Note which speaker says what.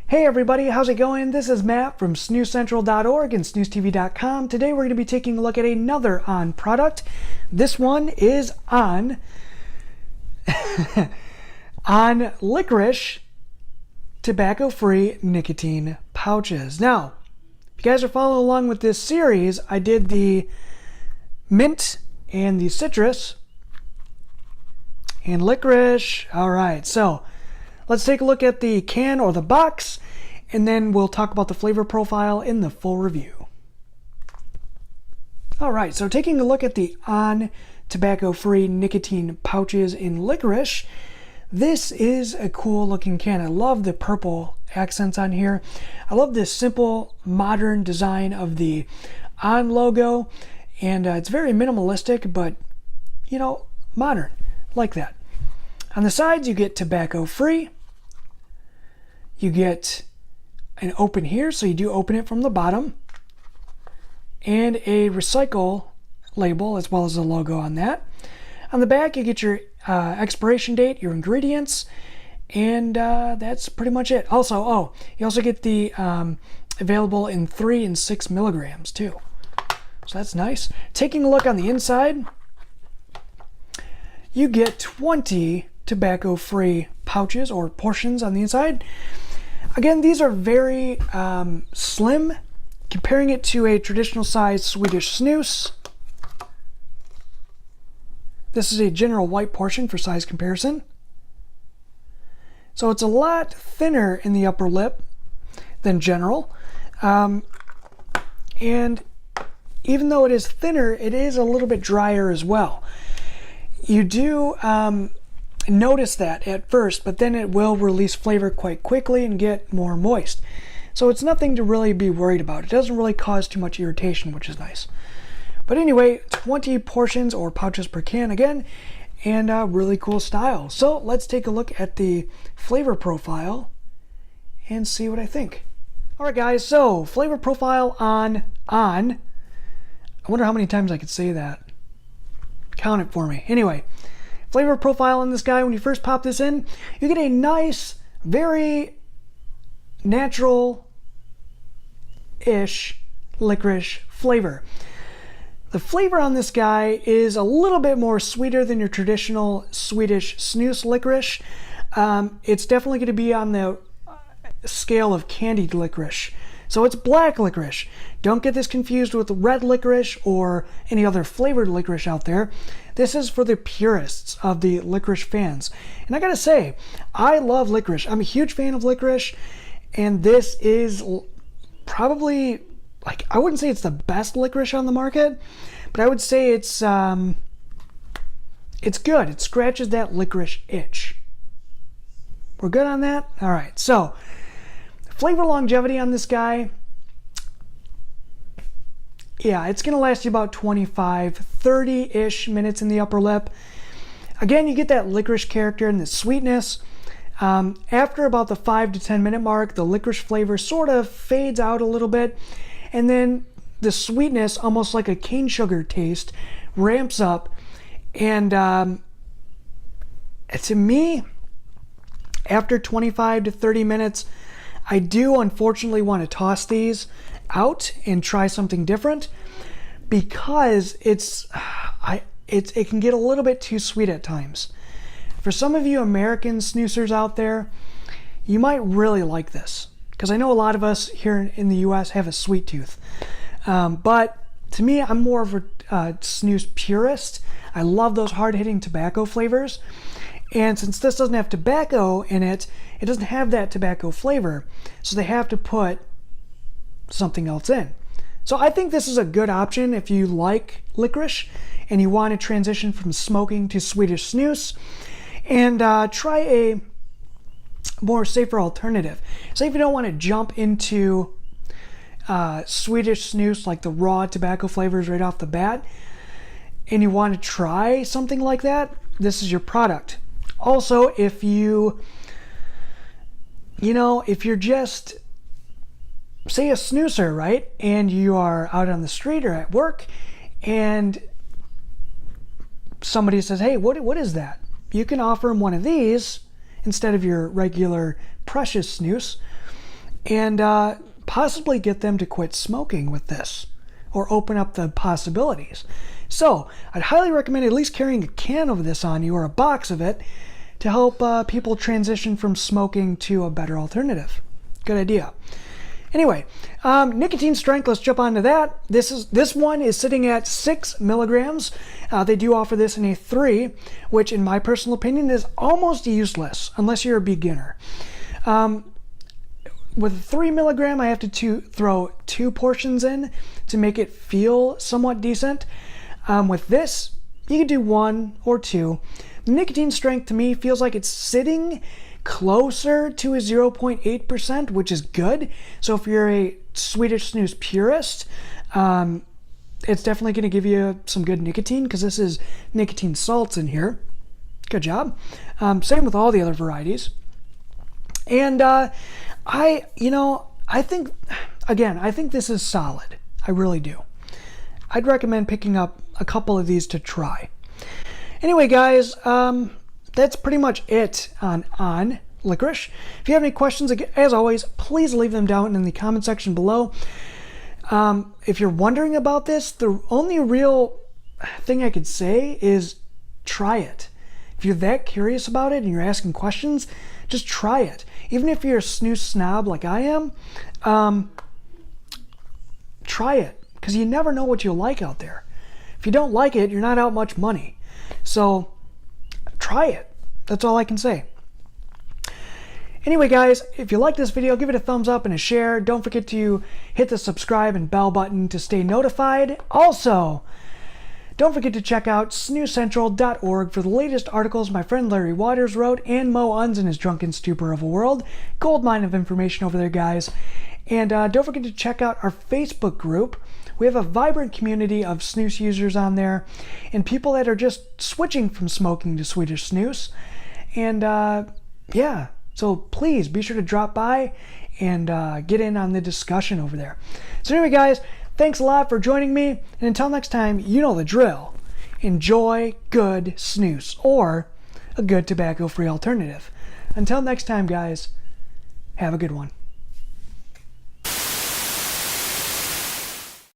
Speaker 1: Hey everybody, how's it going? This is Matt from SnusCENTRAL.org and SnusTV.com. Today we're going to be taking a look at another On product. This one is on on Licorice tobacco-free nicotine pouches. Now, if you guys are following along with this series, I did the mint and the citrus and licorice. All right, so let's take a look at the can or the box, and then we'll talk about the flavor profile in the full review. All right, so taking a look at the On tobacco-free nicotine pouches in licorice, this is a cool looking can. I love the purple accents on here. I love this simple modern design of the On logo, and it's very minimalistic, but you know, modern, like that. On the sides you get tobacco-free. You get an open here, so you do open it from the bottom, and a recycle label as well as a logo on that. On the back you get your expiration date, your ingredients, and that's pretty much it. Also, you also get the available in 3 and 6 milligrams too, so that's nice. Taking a look on the inside, you get 20 tobacco-free pouches or portions on the inside. Again, these are very slim, comparing it to a traditional size Swedish snus. This is a general white portion for size comparison. So it's a lot thinner in the upper lip than general. And even though it is thinner, it is a little bit drier as well. You do notice that at first, but then it will release flavor quite quickly and get more moist. So it's nothing to really be worried about. It doesn't really cause too much irritation, which is nice. But anyway, 20 portions or pouches per can again, and really cool style. So let's take a look at the flavor profile and see what I think. All right, guys, so flavor profile on. I wonder how many times I could say that. Count it for me. Anyway, flavor profile on this guy, when you first pop this in, you get a nice, very natural-ish licorice flavor. The flavor on this guy is a little bit more sweeter than your traditional Swedish snus licorice. It's definitely going to be on the scale of candied licorice. So it's black licorice. Don't get this confused with red licorice or any other flavored licorice out there. This is for the purists of the licorice fans. And I gotta say, I love licorice. I'm a huge fan of licorice, and this is probably, like, I wouldn't say it's the best licorice on the market, but I would say it's good. It scratches that licorice itch. We're good on that? All right, so flavor longevity on this guy, yeah, it's going to last you about 25, 30-ish minutes in the upper lip. Again, you get that licorice character and the sweetness. After about the 5 to 10 minute mark, the licorice flavor sort of fades out a little bit, and then the sweetness, almost like a cane sugar taste, ramps up. And to me, after 25 to 30 minutes, I do unfortunately want to toss these out and try something different, because it can get a little bit too sweet at times. For some of you American snoozers out there, you might really like this, because I know a lot of us here in the US have a sweet tooth. But to me, I'm more of a snus purist. I love those hard-hitting tobacco flavors. And since this doesn't have tobacco in it, it doesn't have that tobacco flavor. So they have to put something else in. So I think this is a good option if you like licorice and you want to transition from smoking to Swedish snus, and try a more safer alternative. So if you don't want to jump into Swedish snus, like the raw tobacco flavors right off the bat, and you want to try something like that, this is your product. Also, if you're just, say, a snoozer, right, and you are out on the street or at work, and somebody says, hey, what is that? You can offer them one of these instead of your regular precious snus, and possibly get them to quit smoking with this, or open up the possibilities. So I'd highly recommend at least carrying a can of this on you, or a box of it, to help people transition from smoking to a better alternative. Good idea. Anyway, nicotine strength, let's jump onto that. This one is sitting at 6 milligrams. They do offer this in a 3, which in my personal opinion is almost useless unless you're a beginner. With a 3 milligram, I have to throw 2 portions in to make it feel somewhat decent. With this, you can do 1 or 2. The nicotine strength to me feels like it's sitting closer to a 0.8%, which is good. So if you're a Swedish snus purist, it's definitely going to give you some good nicotine, because this is nicotine salts in here. Good job. Same with all the other varieties. And I think this is solid. I really do. I'd recommend picking up a couple of these to try. Anyway, guys, that's pretty much it on Licorice. If you have any questions, as always, please leave them down in the comment section below. If you're wondering about this, the only real thing I could say is try it. If you're that curious about it and you're asking questions, just try it. Even if you're a snus snob like I am, try it, because you never know what you'll like out there. If you don't like it, you're not out much money. So try it. That's all I can say. Anyway, guys, if you like this video, give it a thumbs up and a share. Don't forget to hit the subscribe and bell button to stay notified. Also, don't forget to check out SnusCENTRAL.org for the latest articles my friend Larry Waters wrote, and Mo Unz in his Drunken Stupor of a World. Gold mine of information over there, guys. And don't forget to check out our Facebook group. We have a vibrant community of snus users on there, and people that are just switching from smoking to Swedish snus. And yeah, so please be sure to drop by and get in on the discussion over there. So anyway, guys, thanks a lot for joining me, and until next time, you know the drill. Enjoy good snus, or a good tobacco-free alternative. Until next time, guys, have a good one.